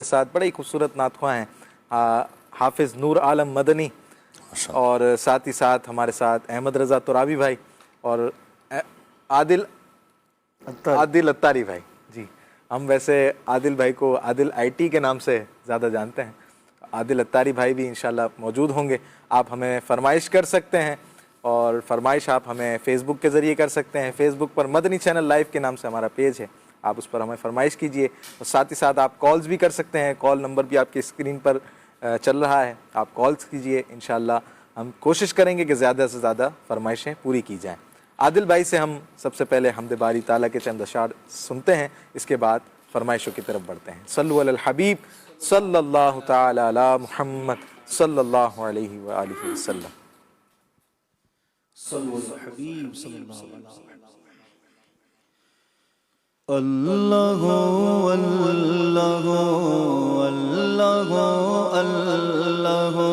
ساتھ بڑے ہی خوبصورت نعت خواں ہیں حافظ نور عالم مدنی، اور ساتھ ہی ساتھ ہمارے ساتھ احمد رضا ترابی بھائی اور عادل اتاری بھائی. جی ہم ویسے عادل بھائی کو عادل آئی ٹی کے نام سے زیادہ جانتے ہیں. عادل اتاری بھائی بھی انشاءاللہ موجود ہوں گے. آپ ہمیں فرمائش کر سکتے ہیں اور فرمائش آپ ہمیں فیس بک کے ذریعے کر سکتے ہیں. فیس بک پر مدنی چینل لائیو کے نام سے ہمارا پیج ہے، آپ اس پر ہمیں فرمائش کیجئے. اور ساتھ ہی ساتھ آپ کالز بھی کر سکتے ہیں. کال نمبر بھی آپ کی اسکرین پر چل رہا ہے، آپ کالز کیجئے. انشاءاللہ ہم کوشش کریں گے کہ زیادہ سے زیادہ فرمائشیں پوری کی جائیں. عادل بھائی سے ہم سب سے پہلے حمد باری تعالیٰ کے چند اشعار سنتے ہیں، اس کے بعد فرمائشوں کی طرف بڑھتے ہیں. صلو علی الحبیب صلی اللہ تعالی علی محمد صلی اللہ علیہ وآلہ وسلم. صلو علی الحبیب صلی اللہ علیہ وسلم. اللہ اللہ اللہ اللہ اللہ اللہ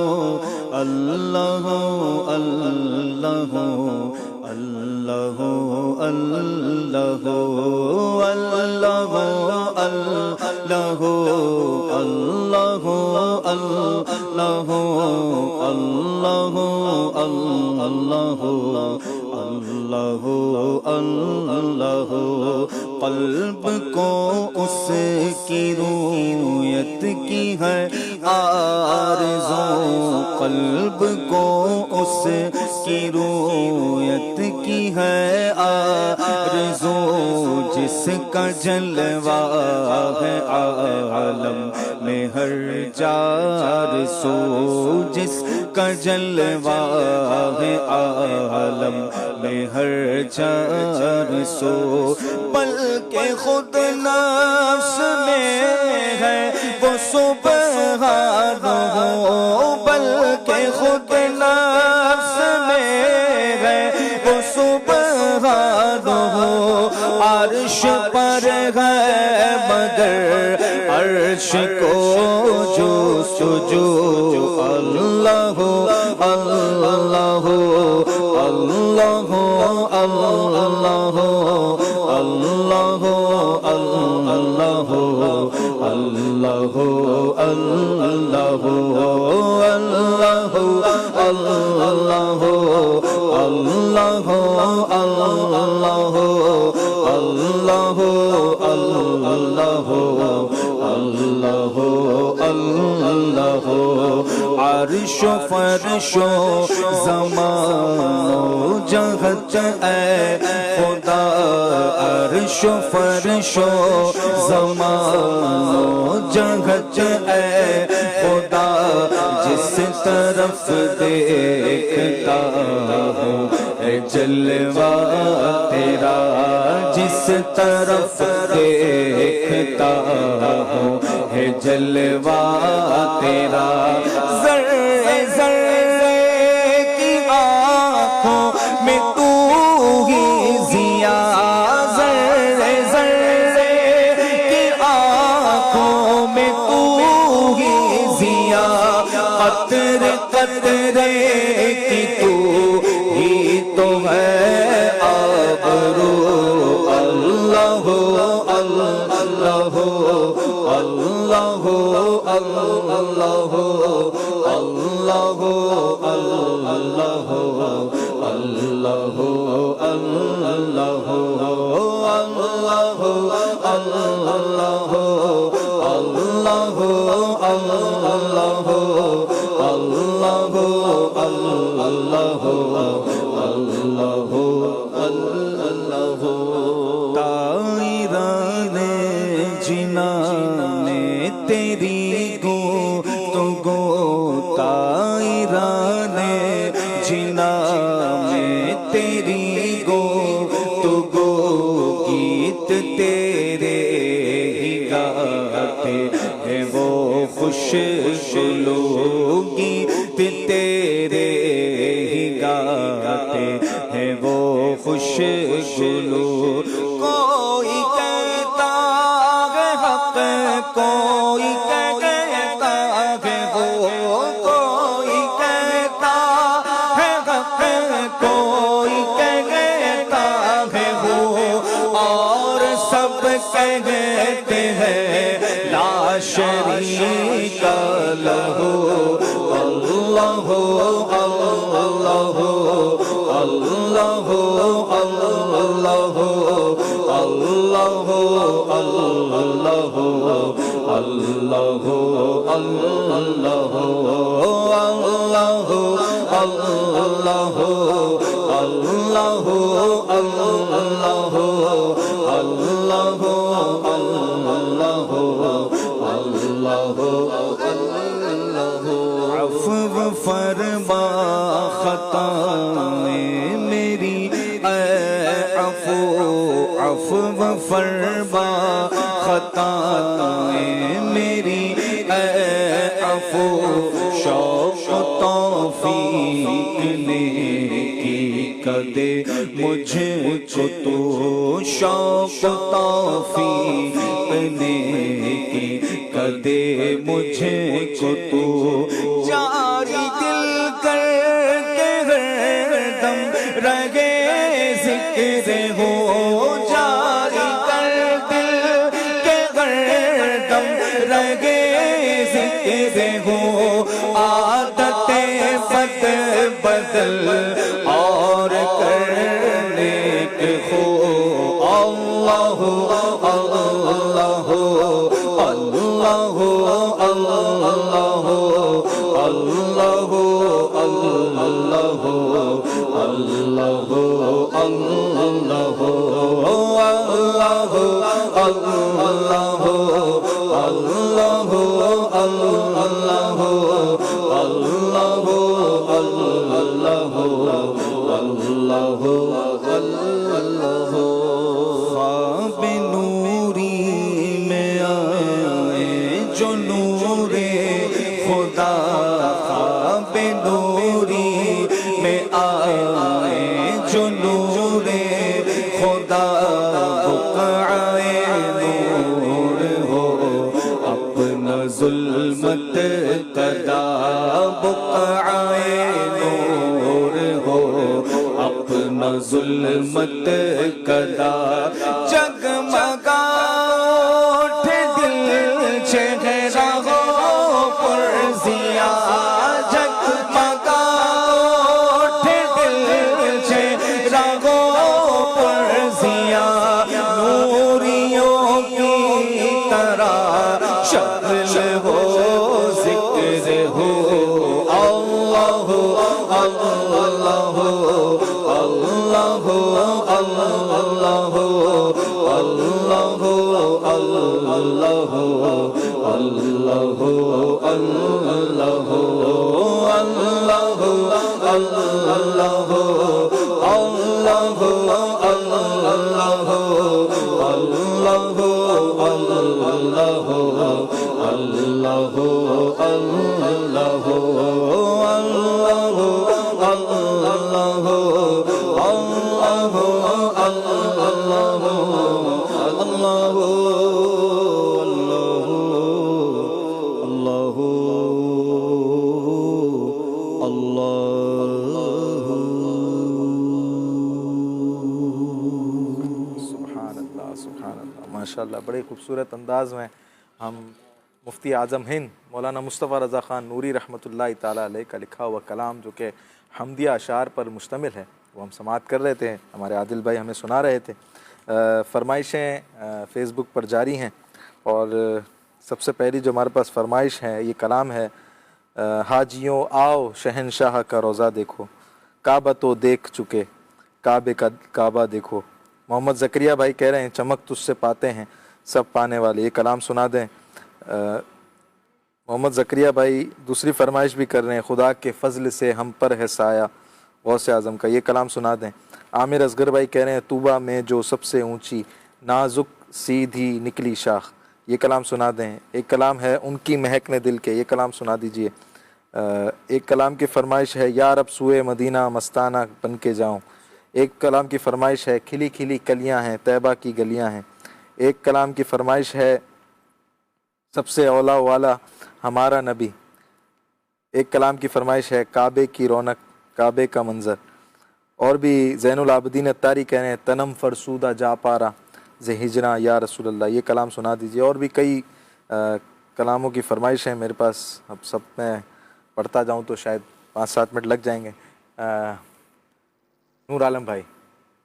اللہ اللہ اللہ اللہ قلب کو اس کی رویت کی ہے آرزو، قلب کو اس کی رویت کی ہے آرزو، جس کا جلوہ ہے عالم میں ہر چار سو، جس کا جلوہ ہے عالم میں ہر چار سو، بلکہ خود نفس میں ہے وہ سبحان ہو، بلکہ خود نفس میں ہے وہ سبحان ہو، عرش پر ہے مگر عرش کو جو سجو، اللہ اللہ اللہ اللہ اللہ اللہ اللہ اللہ اللہ اللہ اللہ عرش و فرش و زمان و جہت اے خدا، عرش و فرش و زمان و جہت اے خدا، جس طرف دیکھتا ہوں اے جلوہ تیرا، جس طرف دیکھتا ہوں اے جلوہ تیرا، ذرے ذرے کی آنکھوں میں تو ہی ضیا، ذرے ذرے کی آنکھوں میں تو ہی ضیا، قطرے قطرے کی تو ہی تو ہے آبرو، اللہ اللہ اللہ اللہ اللہ اللہ تائران جنا میں تیری گو تو گو، تائران جنا میں تیری گو تو گو، گیت تیرے ہی گاتے ہیں وہ خوش گلو، گیت تیرے ہی گاتے ہیں وہ خوش گلو، کوئی کہتا ہے حق، کوئی کہتا ہے وہ، کوئی کہتا ہے حق، کوئی کہتا ہے وہ، اور سب کہتے ہیں لا شریک شریک لہ اللہ اللہ اللہ اللہ اللہ اللہ اللہ اللہ عفو فرما خطائیں میری اے عفو فرما خطائیں میری اے عفو شوق توفیق نیکی کدے مجھ کو تو شوق توفیق نیکی کدے مجھ کو تو جاری دل کر کے ہر دم رہے ذکر ہو جاری کر دل کے ہر دم رہے ذکر ہو عادت بد بدل اور کرنے کے ہو اللہ اللہ اللہ اللہ اللہ اللہ اللہ اللہ خواب نوری میں آئے جو نور خدا خواب نوری میں آئے جو نور خدا بقعے نور ہو اپنا ظلمت کدا بقعے نور ہو اپنا ظلمت کدا جگمگا اٹھے دل چہرہ ہو پرزیا جگمگا اٹھے دل چہرہ ہو پرزیا نوریوں کی طرح شکل ہو ذکر ہو اللہ اللہ اللہ اللہ اللہ اللہ اللہ اللہ ماشاءاللہ بڑے خوبصورت انداز میں ہم مفتی اعظم ہند مولانا مصطفیٰ رضا خان نوری رحمۃ اللہ تعالیٰ علیہ کا لکھا ہوا کلام جو کہ حمدیہ اشعار پر مشتمل ہے وہ ہم سماعت کر رہے تھے. ہمارے عادل بھائی ہمیں سنا رہے تھے. فرمائشیں فیس بک پر جاری ہیں اور سب سے پہلی جو ہمارے پاس فرمائش ہے یہ کلام ہے حاجیوں آؤ شہنشاہ کا روضہ دیکھو کعبہ تو دیکھ چکے کعبے کا کعبہ دیکھو. محمد زکریا بھائی کہہ رہے ہیں چمک تجھ سے پاتے ہیں سب پانے والے. یہ کلام سنا دیں. محمد زکریا بھائی دوسری فرمائش بھی کر رہے ہیں خدا کے فضل سے ہم پر ہے سایہ غوث اعظم کا. یہ کلام سنا دیں. عامر اصغر بھائی کہہ رہے ہیں طوبہ میں جو سب سے اونچی نازک سیدھی نکلی شاخ. یہ کلام سنا دیں. ایک کلام ہے ان کی مہک نے دل کے. یہ کلام سنا دیجئے. ایک کلام کی فرمائش ہے یا رب سوئے مدینہ مستانہ بن کے جاؤں. ایک کلام کی فرمائش ہے کھلی کھلی کلیاں ہیں طیبہ کی گلیاں ہیں. ایک کلام کی فرمائش ہے سب سے اولا والا ہمارا نبی. ایک کلام کی فرمائش ہے کعبے کی رونق کعبے کا منظر. اور بھی زین العابدین اتاری کہہ رہے ہیں تنم فرسودہ جا پارا ز ہجراں یا رسول اللہ. یہ کلام سنا دیجیے. اور بھی کئی کلاموں کی فرمائش ہے میرے پاس، اب سب میں پڑھتا جاؤں تو شاید 5-7 منٹ لگ جائیں گے. نور عالم بھائی،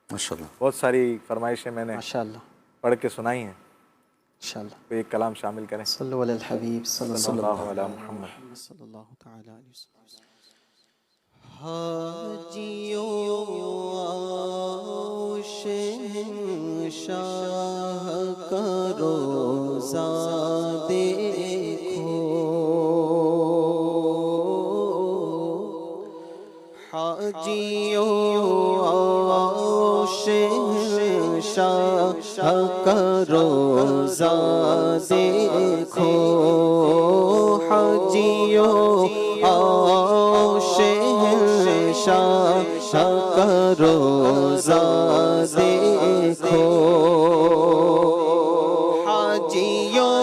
ماشاءاللہ. بہت ساری فرمائشیں میں نے ماشاءاللہ پڑھ کے سنائی ہیں، انشاءاللہ. کوئی ایک کلام شامل کریں. صلو علی الحبیب صلی صلی اللہ اللہ علیہ محمد. صلی اللہ تعالی علیہ وسلم. حاجیوں آؤ شہنشاہ کا روزہ دیکھو، حاجیوں آؤ شہنشاہ کا روزہ دیکھو، حاجیوں آؤ شہنشاہ کا روزہ دیکھو، حاجیوں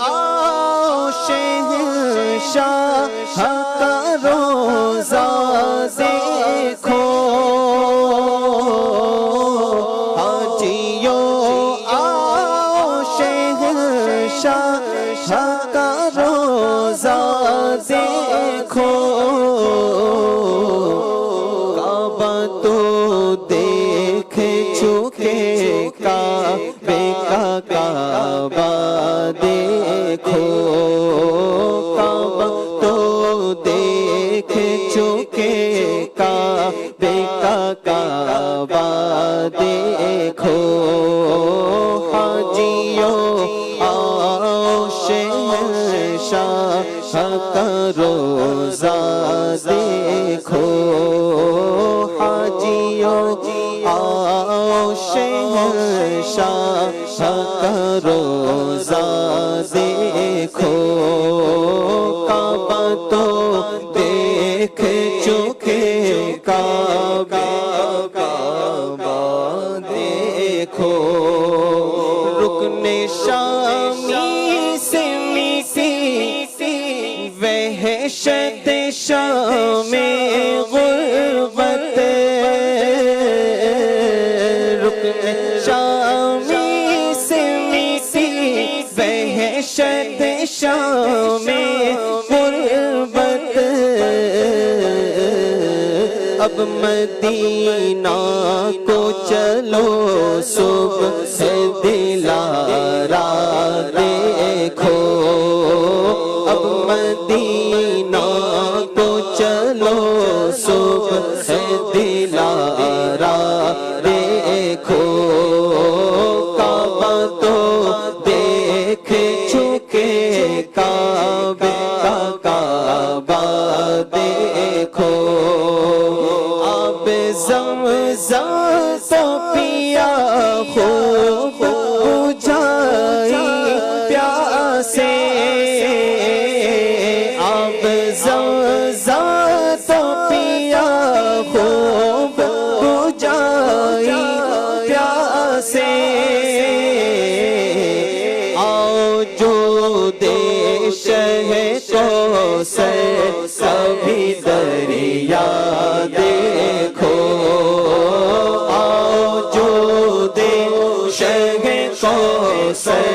آؤ شہنشاہ کا روزہ دیکھو، حاجیوں آؤ شہنشاہ کا روزہ دیکھو، کعبہ تو دیکھ چکے کعبے کا کعبہ دیکھو، کعبہ تو دیکھ چکے کعبے کا کعبہ دیکھو، حاجیوں آؤ شہنشاہ کا روزہ دیکھو، حاجیوں آؤ شہنشاہ کا روزہ دیکھو، کعبہ تو دیکھ چکے کعبہ کعبہ دیکھو، رکن شامی سے میٹھی وحشت شام غربت، رکن شامی سے میٹھی وحشت شام غربت، اب مدینہ کو چلو صبح سے دلارا دیکھو، اب مدینہ کو چلو صبح سے دلارا دیکھو، کعبہ تو دیکھ چکے کعبے کا کعبہ دیکھو، آب زمزم تو پیا خوب بجھائی پیاسے، آب زمزم تو پیا خوب بجھائی پیاسے، آؤ جو دیش ہے کوثر کبھی دریا دیکھو، آؤ جو دیش ہے کوثر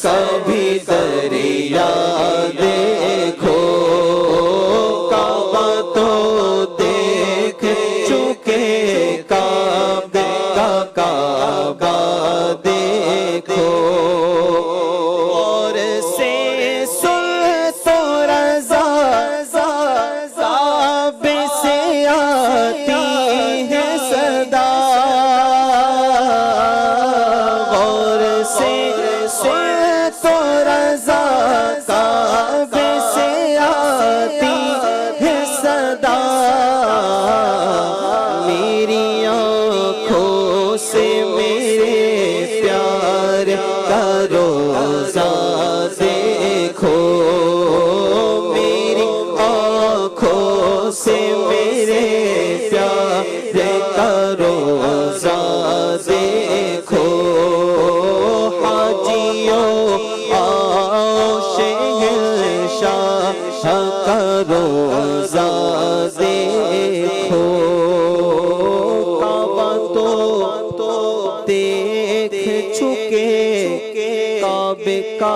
کبھی دریا دیکھو، کعبہ تو دیکھ چکے کعبے کا کعبہ دیکھو، اور سے سن تو رضا کعبے سے آتی ہے صدا، اور سے سن تو رضا کعبے سے آتی ہے صدا، میری آنکھوں سے میرے پیار کا روزہ دیکھو، میری آنکھوں سے میرے پیار کا روزہ دیکھو، حاجیوں آؤ شہنشاہ کا روزہ دیکھو، کعبہ تو دیکھ چکے کعبے کا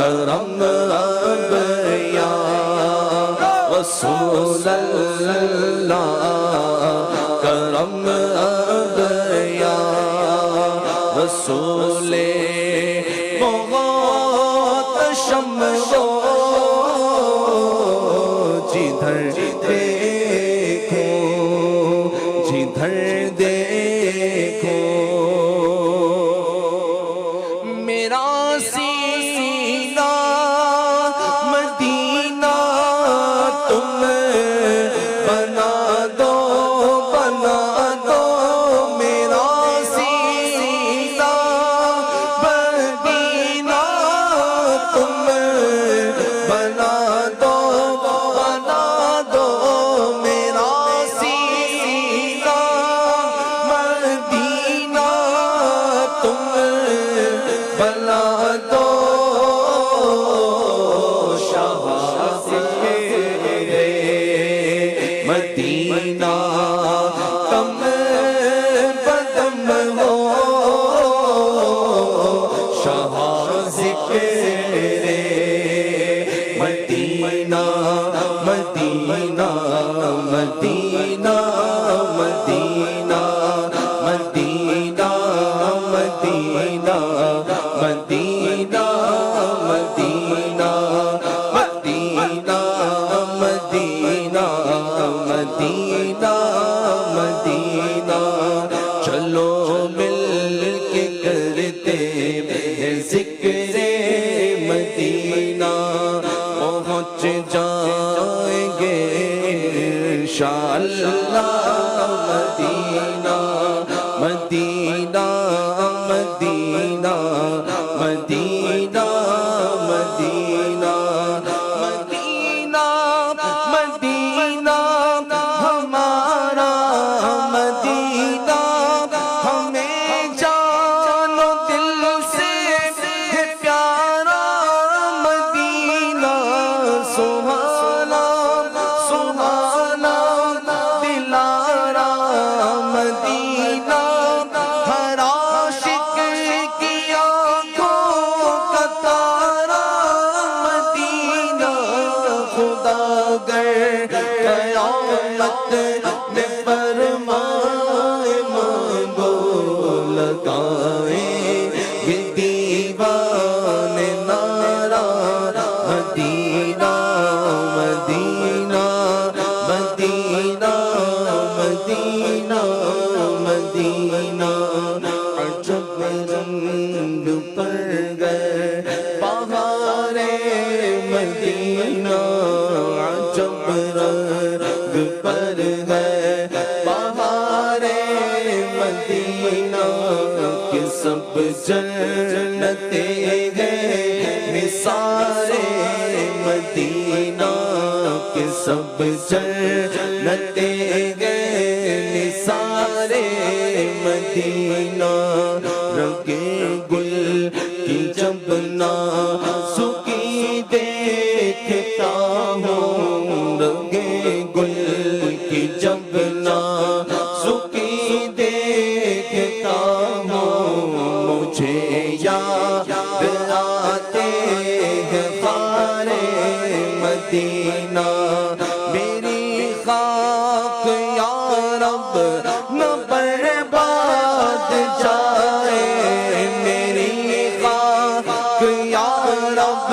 کرم اب یا رسول اللہ کرم اب یا رسول محتشم ہو جدھر دیکھو جدھر دیکھو میرا سینہ مدینہ تم بنا دو میرا سینہ مدینہ تم بنا دو میرا سینہ مدینہ تم بنا دو شاہ مدینہ کم بدم ہو شاہ ذکر مدینہ مدینہ مدینہ مدینہ مدینہ مدینہ مدینہ مدینہ مدینہ مدینہ مدینہ مدینہ چلو مل کے کرتے ہیں ذکر مدینہ پہنچ جائیں گے انشاءاللہ مدینہ مدینہ مدینہ مدینہ مدینہ مدینہ مدینہ ہمارا مدینہ ہمیں جان و دل سے ہے پیارا مدینہ سبحانہ سبحانہ دلارا مدینہ ہر عاشق کی آنکھوں کا تارا مدینہ خدا گر قیامت میں فرمائے مانگو لگائیں یہ دیوانے نعرہ مدینہ مدینہ مدینہ مدینہ مدینہ عجب رنگ پر گئے بہار مدینہ عجب رنگ پر گئے بہار مدینہ کہ سب جنتیں ہیں نثار مدینہ کہ سب جنتیں ہیں نثار مدینہ رنگے گل کی جب نازکی دیکھتا ہوں رنگے گل کی جب نازکی دیکھتا ہوں مجھے یاد آتے ہیں خار مدینہ میری خاک یا رب نہ برباد جائے میری خاک یا رب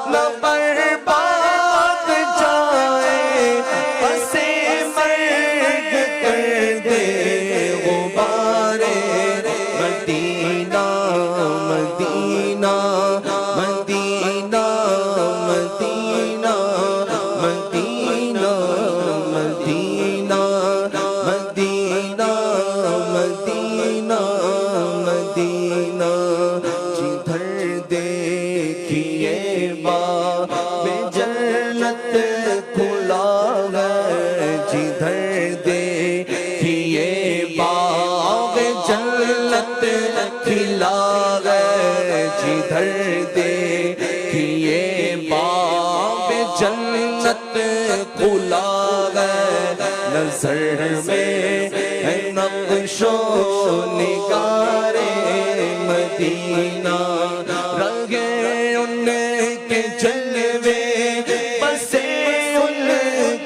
نہ برباد جائے پسے مرگ کر دے غبار مدینہ مدینہ مدینہ مدینہ مدینہ مدینہ مدینہ مدینہ مدینہ جدھر دیکھیے باب جنت کھلا ہے جدھر دیکھیے باب جنت کھلا ہے جدھر دیکھیے باب جنت کھلا ہے نظر میں ہے نقش و نگار مدینہ رنگے ان کے جلوے بسے ان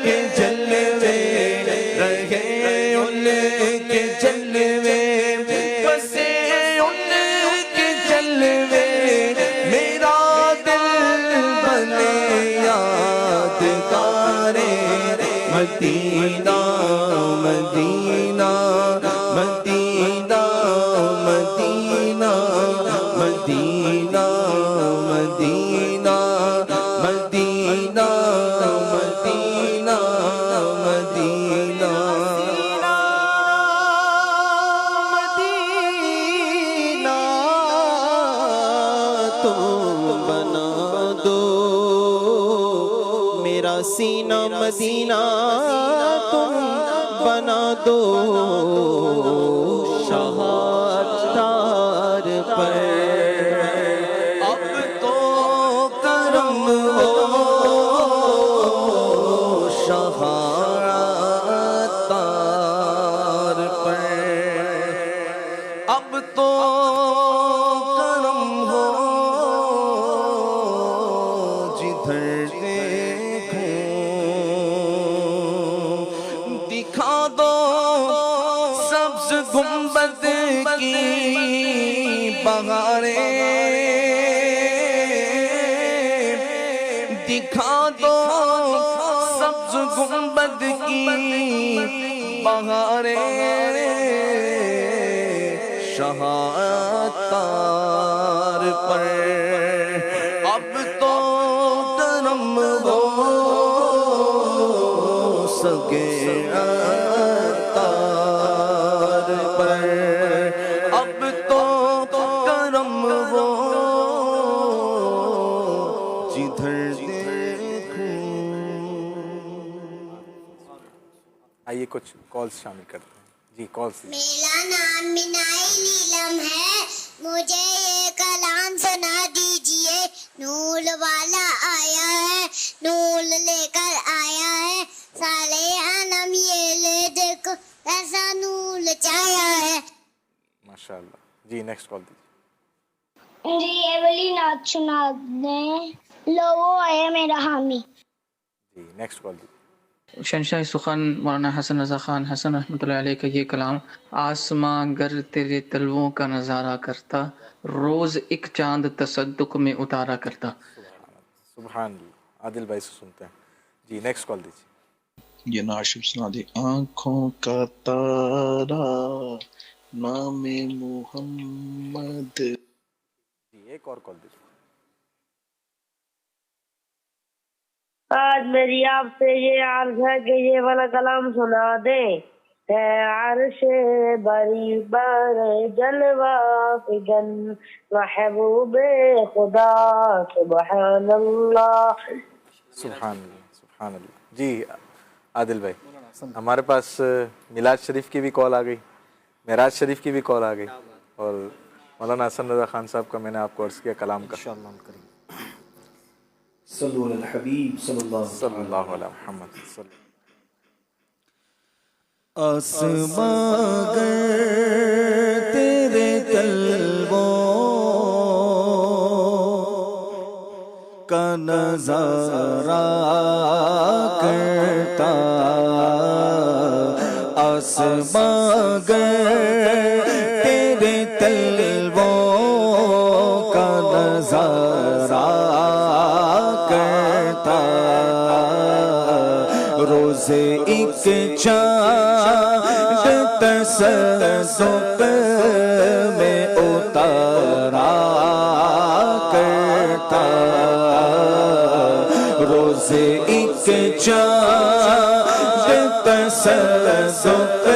کے جلوے رہے ان کے جلوے بسے ان کے جلوے میرا دل بنے یادگار مدینہ مدینہ مدینہ مدینہ مدینہ مدینہ مدینہ مدینہ مدینہ مدینہ تم بنا دو میرا سینہ مدینہ تم بنا دو شہادار پر اب تو کرم ہو شہادار پر اب تو کرم ہو جدھر دیکھوں دکھا دو سبز گنبد کی بہاریں دکھا دو سبز گنبد کی بہاریں شہادار پر اب تو کرم ہو سگے عطار پر اب تو کرم ہو جدھر دیکھوں آئیے کچھ کالز شامل کرتے ہیں جی کالز میرا نام منائی نیلم ہے مجھے یہ کلام سنا دیجئے نور والا آیا ہے نور لے کر آیا ہے سارے عالم یہ لے دیکھو ایسا نور چایا ہے ماشاء اللہ جی نیکسٹ کال دیجیے جی یہ والی نعت سنا دیں لو وہ آیا میرا حامی جی نیکسٹ کال دیجیے شہنشاہ سخن مولانا حسن رضا خان حسن رحمۃ اللہ علیہ کا یہ کلام آسماں گر تیرے تلووں کا نظارہ کرتا روز ایک چاند تصدق میں اتارا کرتا سبحان اللہ عادل بھائی سے سنتے ہیں جی نیکسٹ کال دیجیے یہ ناشب سنا دی آنکھوں کا تارا نام محمد جی ایک اور کال دیجیے آج میری آپ سے یہ عرض ہے کہ یہ والا کلام سنا دیں ہے عرش بری بر جلوہ فگن محبوب خدا سبحان اللہ سبحان اللہ جی عادل بھائی ہمارے پاس میلاد شریف کی بھی کال آ گئی معراج شریف کی بھی کال آ گئی اور مولانا حسن رضا خان صاحب کا میں نے آپ کو عرض کیا کلام کا صلو علی الحبیب صلی اللہ علیہ محمد صلی آسماں گر تیرے طلبوں کا نظارہ کرتا آسماں گر تیرے طلبوں کا نظارہ کرتا روز ایک چاند تصدق میں اتارا کرتا روز ایک چاند تصدق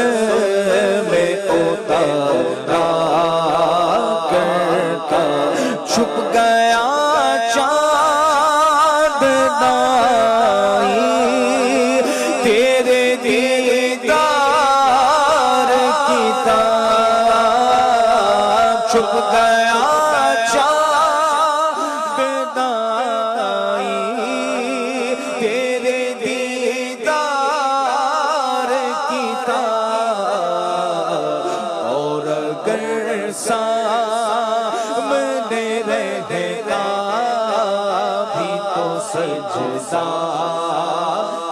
میں اتارا کرتا چھپ گیا چاند نائی تیرے دیدار کی طرف چھپ گیا چاند نائی تیرے دیدار کی طرف اور سجدہ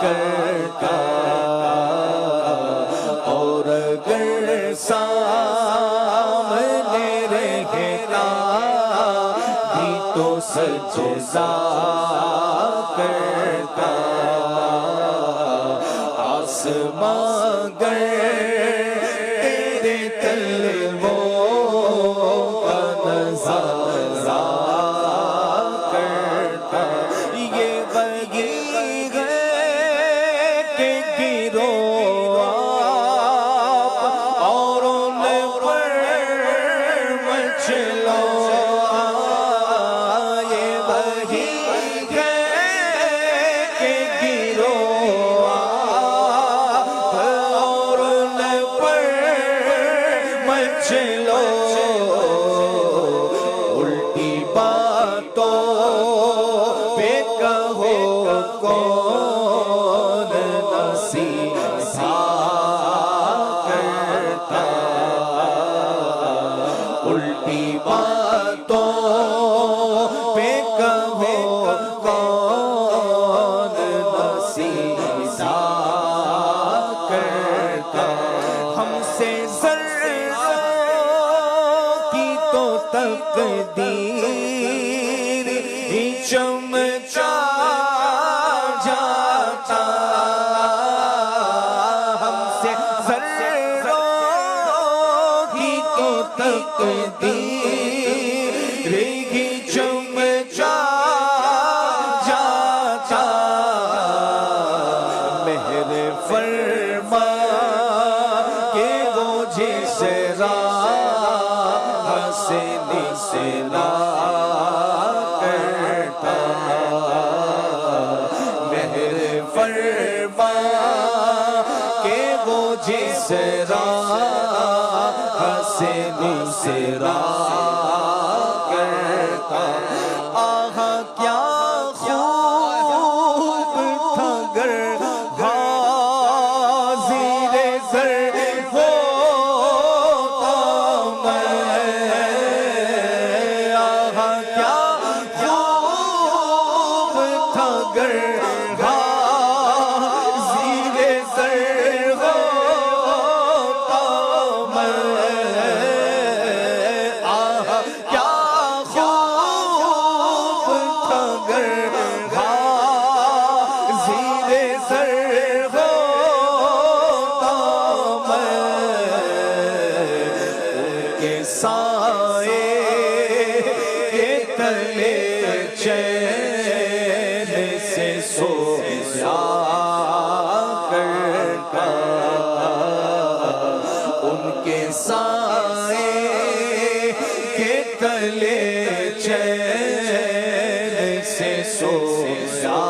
کرتا اور اگر سامنے رہتا بھی تو سجدہ کرتا آسمان گر تیرے تلووں کا نظارہ کرتا یہ وہی ہے کہ گرو آپ اور ان پر مچلو یہ وہی ہے کہ گرو آپ اور ان پر مچلو الٹی باتوں پہ کہو کون نصیحہ کرتا الٹی باتوں پہ کہو کون نصیحہ کرتا ہم سے ذرہ کی تو تقدیر ہی چمچا جاتا ہم سے ذرہ کی تو تقدیر ہی چمچا جاتا مہر فرما کہ وہ جس راہ سے نسلا کرتا مہر فرما کہ وہ جس راہ سے نسلا کرتا آہ کیا خوب تھا گر حاضر زر ہوتا میں آہ کیا خوب تھا گر حاضر زر ہوتا میں آہ کیا خوب تھا گر حاضر زر ہوتا میں ان کے سائے کے تلے چین سے سویا کرتا ان کے سائے کے تلے چین سے سویا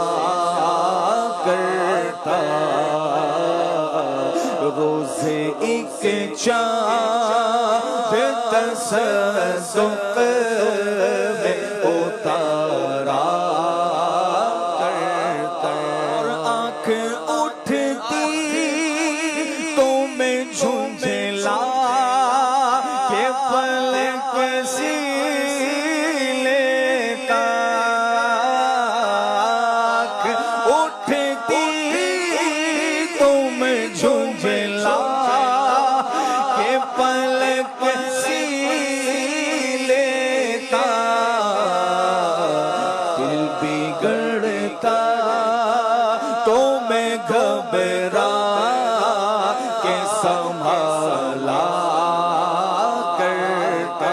کرتا روز ایک چاند تصدق میں اتارا کرتا اور آنکھ اٹھتی تو میں جھنجھلا کہ پلک سی لیتا آنکھ اٹھتی تو میں جھنجھلا کہ پلک سی لیتا دل بگڑتا تو میں گھبرا کے سنبھالا کرتا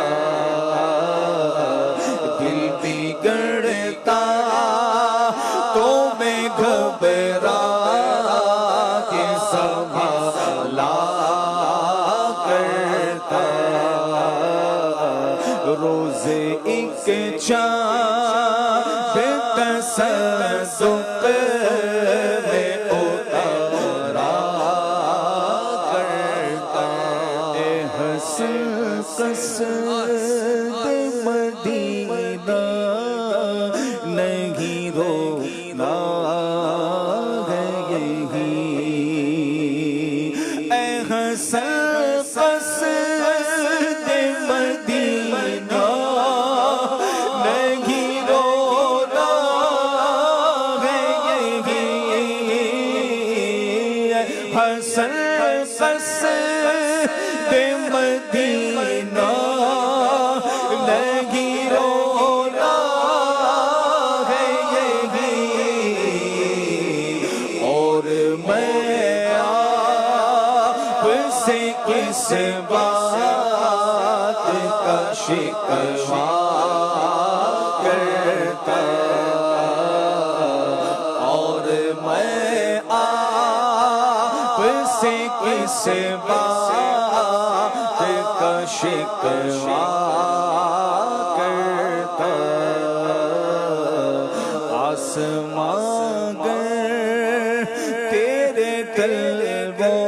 دل بگڑتا تو میں گھبرا کے سنبھالا کرتا روز ایک چاند تصدق میں اتارا کرتا اے حسن قصد مدینہ نہیں رونا ہے یہی اے حسن قصد مدینہ نہیں رونا حسن قصد مدینہ نہیں رونا ہے یہی، اور میں آپ سے کس بات کا شکوہ کرتا، اور میں آپ سے کس بات کا شکوہ کرتا، آسمان گر تیرے طلبوں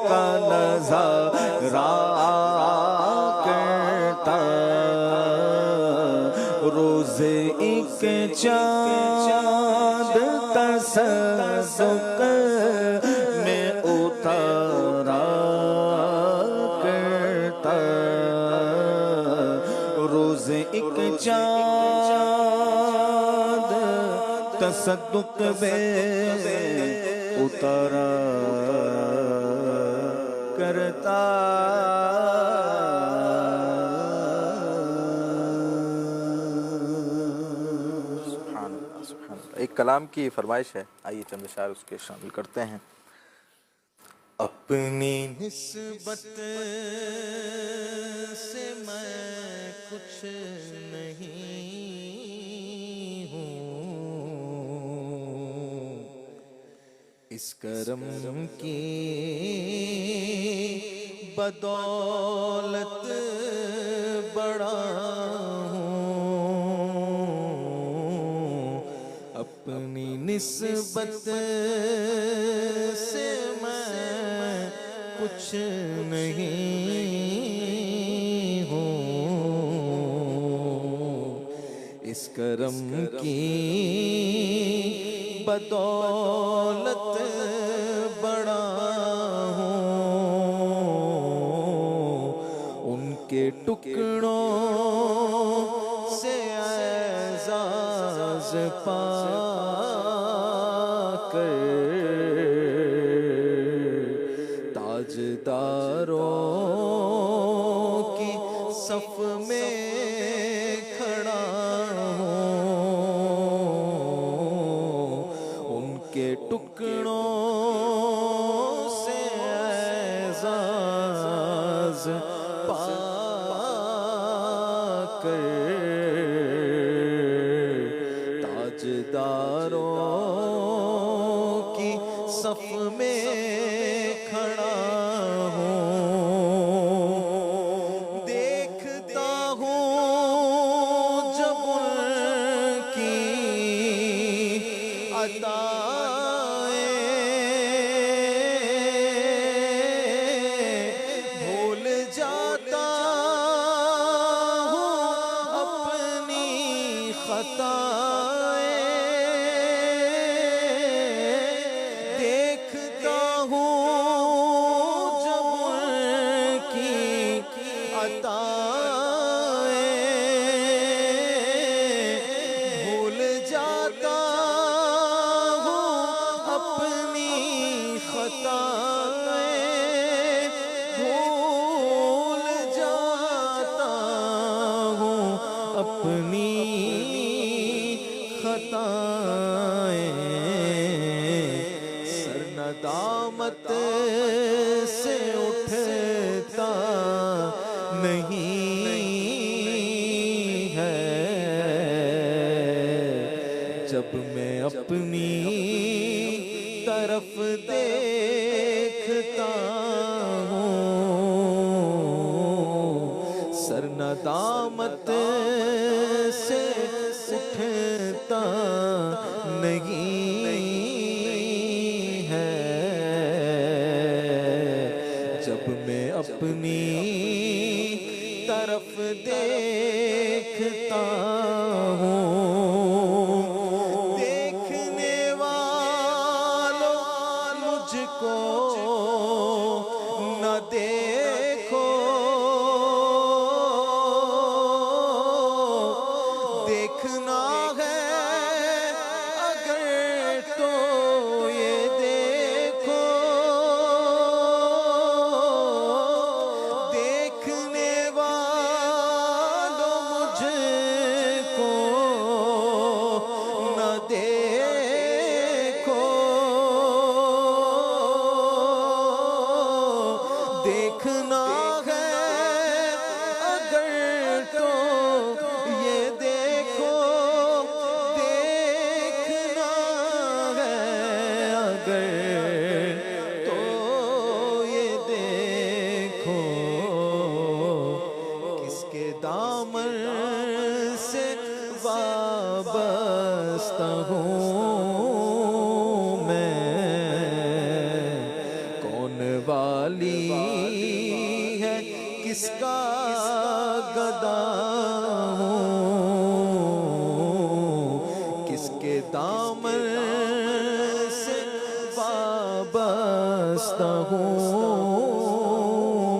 کا نظارہ کرتا، روز ایک چاند تصدق میں اتارا کرتا، روز ایک چاند تصدق میں اتارا کرتا۔ سبحان اللہ سبحان اللہ۔ ایک کلام کی فرمائش ہے، آئیے چند اشعار اس کے شامل کرتے ہیں۔ اپنی نسبت سے میں کچھ نہیں ہوں، اس کرم کی بدولت بڑا ہوں، اپنی نسبت سے میں کچھ نہیں ہوں، اس کرم کی بدولت بڑا ہوں، ان کے ٹکڑوں سے اعزاز پا کر تاجداروں کی صف میں کھڑا ہوں، ان کے ٹکڑوں سے اعزاز پا کر تاجداروں کی صف میں کھڑا ہوں، دیکھتا ہوں جب ان کی عطائیں، بھول جاتا ہوں اپنی خطائیں، دیکھتا ہوں جب ان کی عطائیں، بھول جاتا ہوں اپنی خطائیں، بھول جاتا ہوں اپنی خطائیں، سر ندامت سے اٹھتا نہیں ہے، جب میں اپنی طرف دیکھتا ہوں، سر ندامت سے اٹھتا نہیں ہے، جب میں اپنی طرف دیکھتا ہوں، دیکھنے والوں مجھ کو نہ دیکھو، دیکھنا ہے اگر تو یہ دیکھو، واسطہ ہوں میں، کون والی ہے کس کا گدا ہوں، کس کے دامن سے وابستہ ہوں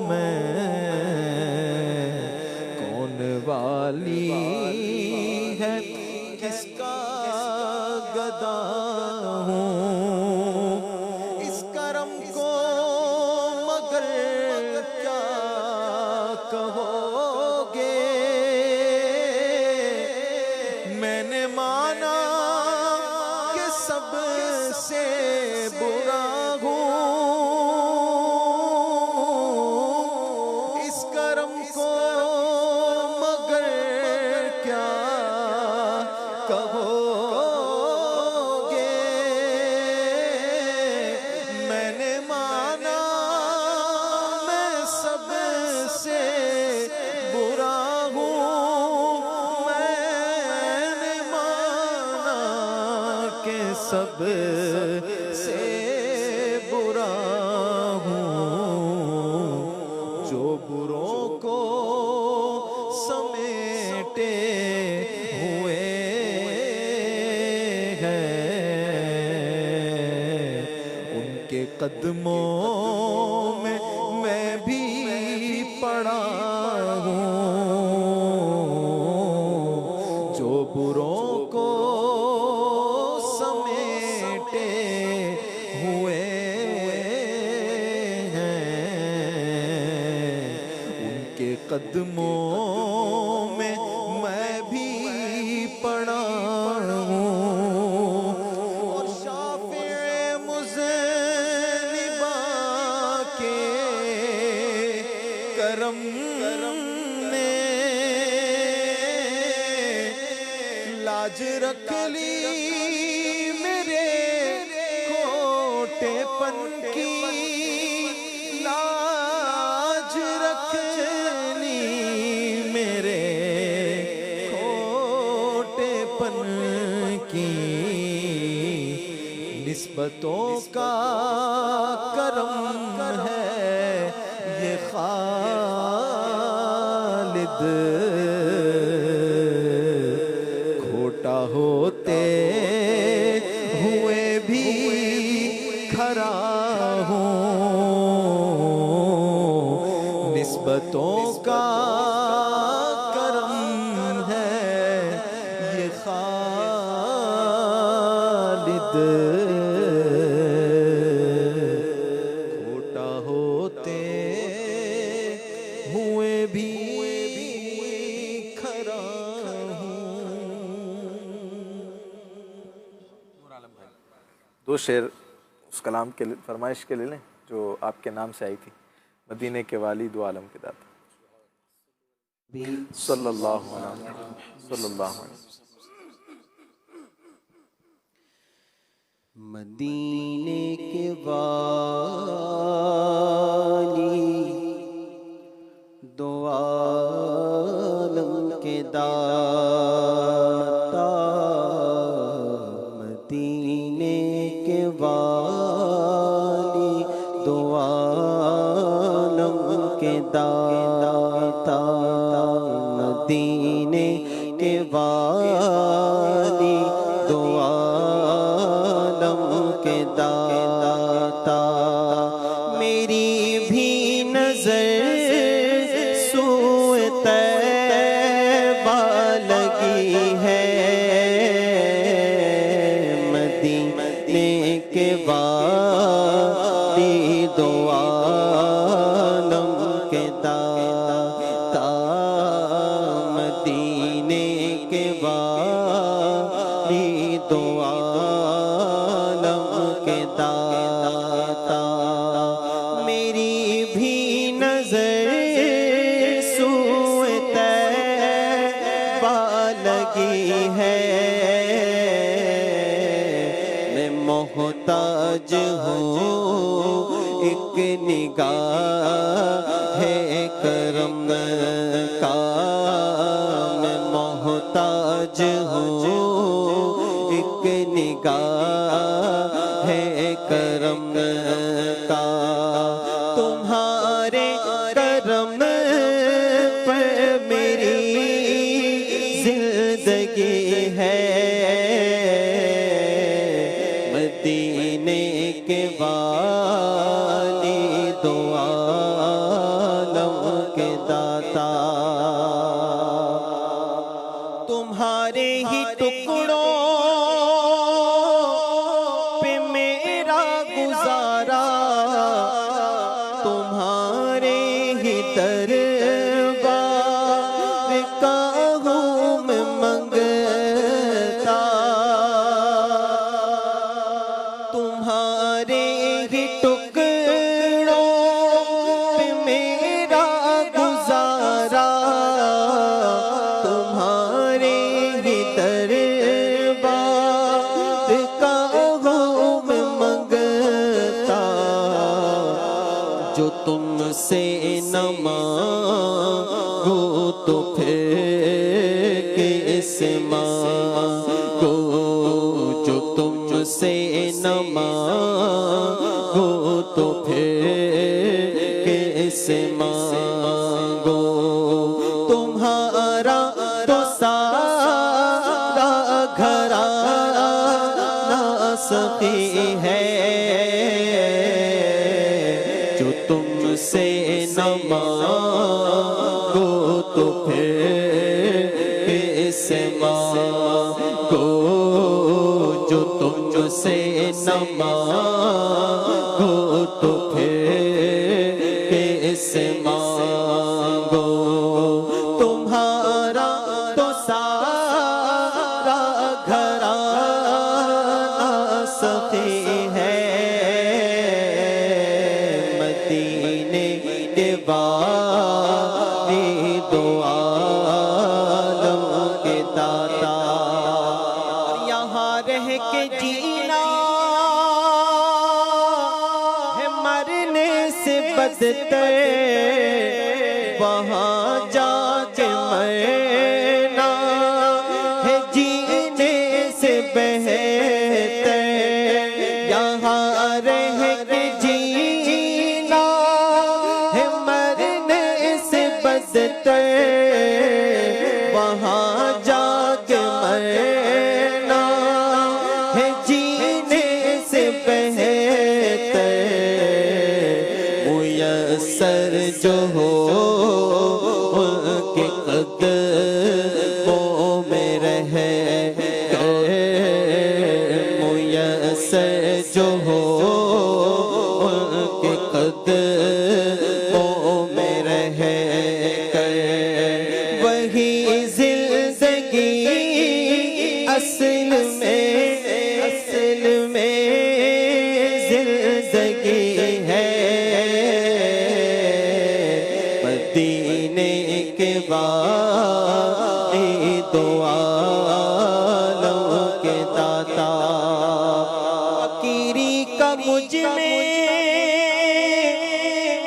میں، کون والی ہے کس کا گدا ہوں، اس کرم کو مگر کیا کہو گے، میں نے مانا کہ سب سے برا ہوں، اس کرم کو مگر کیا کہو گے، میں نے مانا میں سب سے برا ہوں، میں نے مانا کہ سب سے برا ہوں، جو بروں کو سمیٹے ہوئے ہیں، ان کے قدموں میں میں بھی پڑا ہوں، جو بروں کو سمیٹے ہوئے ہیں، ان کے قدموں میں میں بھی پڑا ہوں، اور شافع مذنبا کے کرم نے لاج رکھ لی میرے کھوٹے پن کی، لاج رکھ لی میرے کھوٹے پن کی، نسبتوں کا کرم ہے یہ خالد، کھوٹا ہوتے ہوئے بھی کھرا ہوں، نسبتوں کا کرم ہے یہ خالد، کھوٹا ہوتے ہوئے بھی کھرا ہوں۔ دو شعر اس کلام کے فرمائش کے لے لیں جو آپ کے نام سے آئی تھی، مدینے کے والی دو عالم کے داتا صلی اللہ علیہ وسلم، صلی اللہ علیہ وسلم۔ مدینے کے والی دو عالم کے داتا، مدینے کے والی دو عالم کے داتا، مدینے کے والی دو عالم کے داتا، میری بھی نظر سوئے طیبہ لگی ہے، مدینے کے والی دو عالم کے داتا، مدینے کے والی دو عالم کے داتا، میری بھی نظر سوئے طیبہ لگی ہے، میں محتاج ہوں ایک نگاہ کرم کا، میں محتاج ہوں ایک کا ہے کرم کا تمہارے کرم پر میری زندگی ہے مدینے کے والی دو عالم کے داتا تمہارے ہی ٹکڑوں پہ میرا گزارا تمہارے ہی دربار کا ہوں میں منگتا تمہارے ہی ٹکڑوں پہ میرا گزارا تمہارے ہی دربار کا ہوں میں منگتا جو تم سے نہ مانگو تو پھر کس مانگو جو تم سے نہ مانگو تو پھر کس مانگو تمہارا تو سارا گھرانہ سخی ہے جو تم سے نہ مانگو تو پھر کس مانگو جو تم سے نہ مانگو تو پھر کس مانگو تمہارا تو سارا گھرانہ سخی ہے مدینے کے والی دو عالم کے داتا یہاں رہ کے جینا ہے مرنے سے بدتر وہاں جا کے مرنا ہے جینے سے بہتر یہاں رہ کے جینا ہے مرنے سے بدتر وہاں جا کے مرنا ہے جینے سے بہتر میسر جو ہو ان کے قدموں میں رہ کر میسر جو ہو ان کے قدموں میں رہ کر وہی زندگی اصل میں زندگی ہے مدینے کے والی دو عالم کے داتا فقیری کا مجھ میں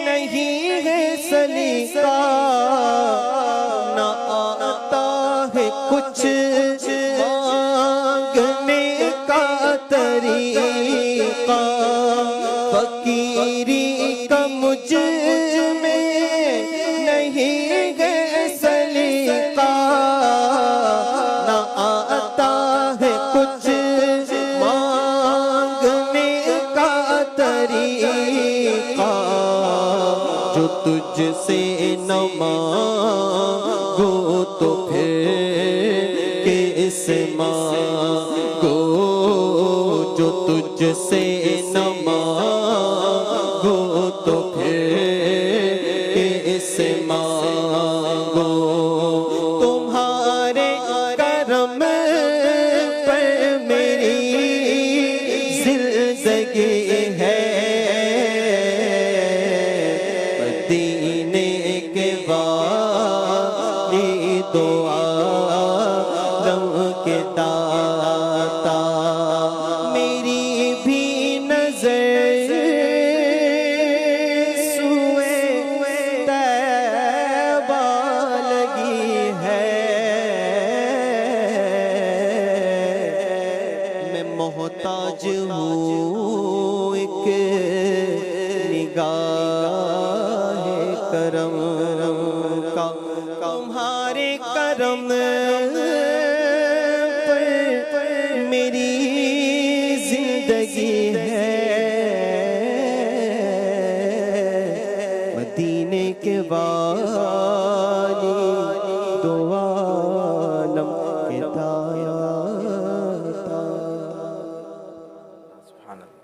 نہیں ہے سلیقہ نہ آتا ہے کچھ مانگنے کا طریقہ فقیری کا مجھ میں نہیں ہے سلیقہ نہ آتا ہے کچھ مانگنے کا طریقہ جو تجھ سے نہ مانگو تو پھر کس مانگو جو تجھ سے نہ مانگو تو پھر کس مانگو تمہارے کرم پر میری زندگی ہے مدینے کے والی دو عالم کے داتا میری بھی نظر محتاج ہوں ایک نگاہ کرم کا، تمہارے کرم پر میری زندگی ہے، مدینے کے والی دو عالم کے داتا۔ سبحان اللہ۔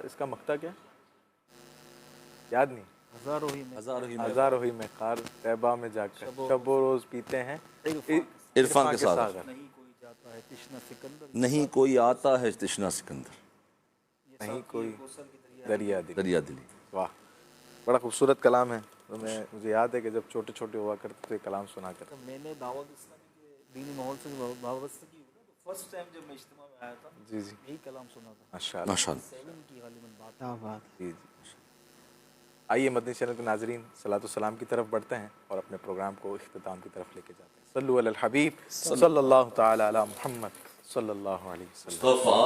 اس کا مقطع کیا یاد نہیں؟ ہزاروں ہی میں خار طیبہ میں جا کر شب و روز پیتے ہیں عرفان کے ساتھ۔ نہیں کوئی آتا ہے تشنا سکندر، نہیں کوئی دریا دل۔ دریا دلی۔ واہ، بڑا خوبصورت کلام ہے۔ مجھے یاد ہے کہ جب چھوٹے چھوٹے ہوا کرتے تو یہ کلام سنا کرتے۔ میں نے دعوت اسلامی کے دینی ماحول سے وابستگی ہوئی تو فرسٹ ٹائم جب میں اجتماع میں آیا تھا جی جی یہی کلام سنا تھا، ماشاء اللہ۔ ماشاء اللہ۔ 7 کی غالباً بات جی جی۔ آئیے مدنی چینل کے ناظرین صلاۃ والسلام کی طرف بڑھتے ہیں اور اپنے پروگرام کو اختتام کی طرف لے کے جاتے ہیں۔ صلو علی الحبیب صلی اللہ تعالی علی محمد صلی اللہ علیہ وسلم۔ مصطفیٰ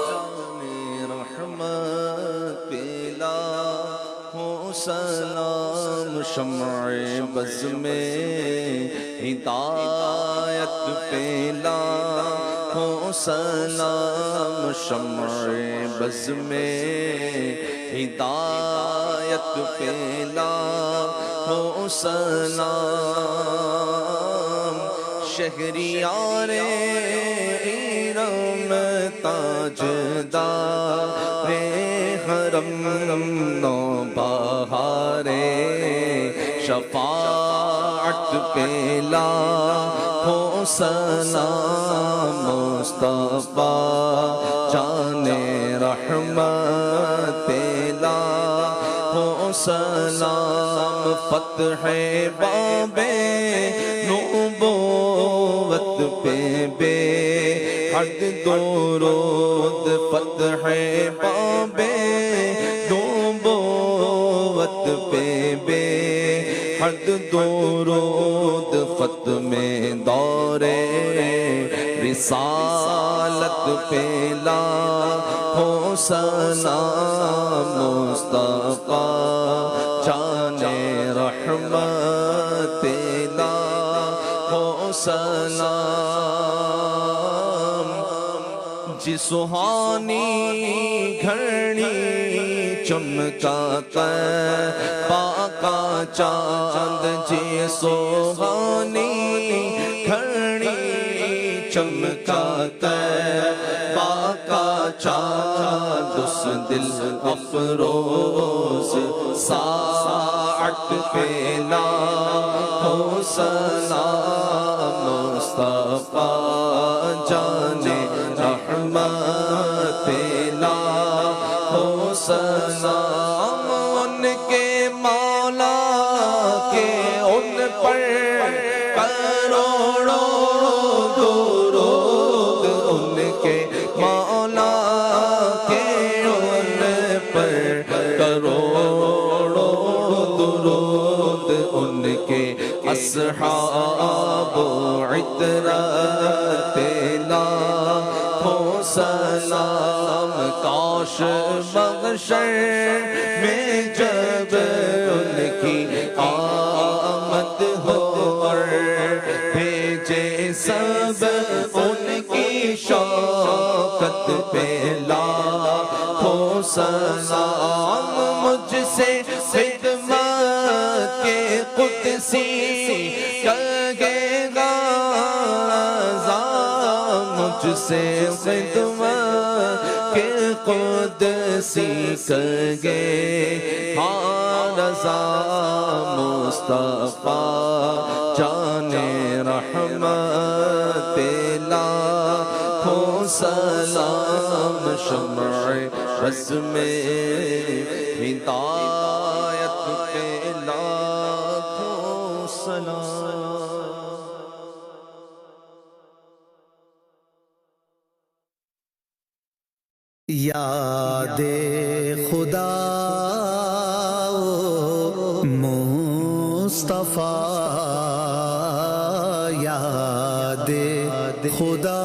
جان رحمت پہ لاکھوں سلام، شمع بز میں ہدایت پہ لاکھوں سلام، شمع بز میں ہدایت پہ لاکھوں سلام، شہریار ایران تاجدار حرم، نو بہار شفاعت پہ لاکھوں سلام، مصطفیٰ جان رحمت پہ لاکھوں سلام، فتح باب نبوت پہ بے حد درود، فتح باب نبوت پہ بے حد درود، ختم دور رسالت پہ لاکھوں سلام، مصطفیٰ جان رحمت پہ لاکھوں سلام، جی سہانی گھڑی چمکا طیبہ کا چاند، جی سہانی گھڑی چمکا طیبہ کا چاند، اس دل افروز ساعت پہ لاکھوں سلام، مصطفیٰ جان رحمت پہ لاکھوں سلام، ان کے مولا کے ان پر کروڑوں درود، ان کے مولا کے ان پر کروڑوں درود، ان کے اصحاب عطرت لاکھوں سلام، کاش محشر میں جب ان کی آمد ہو اور بھیجے سب ان کی شوکت پہ لاکھوں سلام، مجھ سے خدمت کے قدسی کہے گا رضا، مجھ سے خدمت کے قدسی کہے ہاں رضا، مصطفیٰ جان رحمت پہ لاکھوں سلام، شمع بز میں ہدایت پہ لاکھوں سلام۔ یاد خدا مصطفیٰ، یاد خدا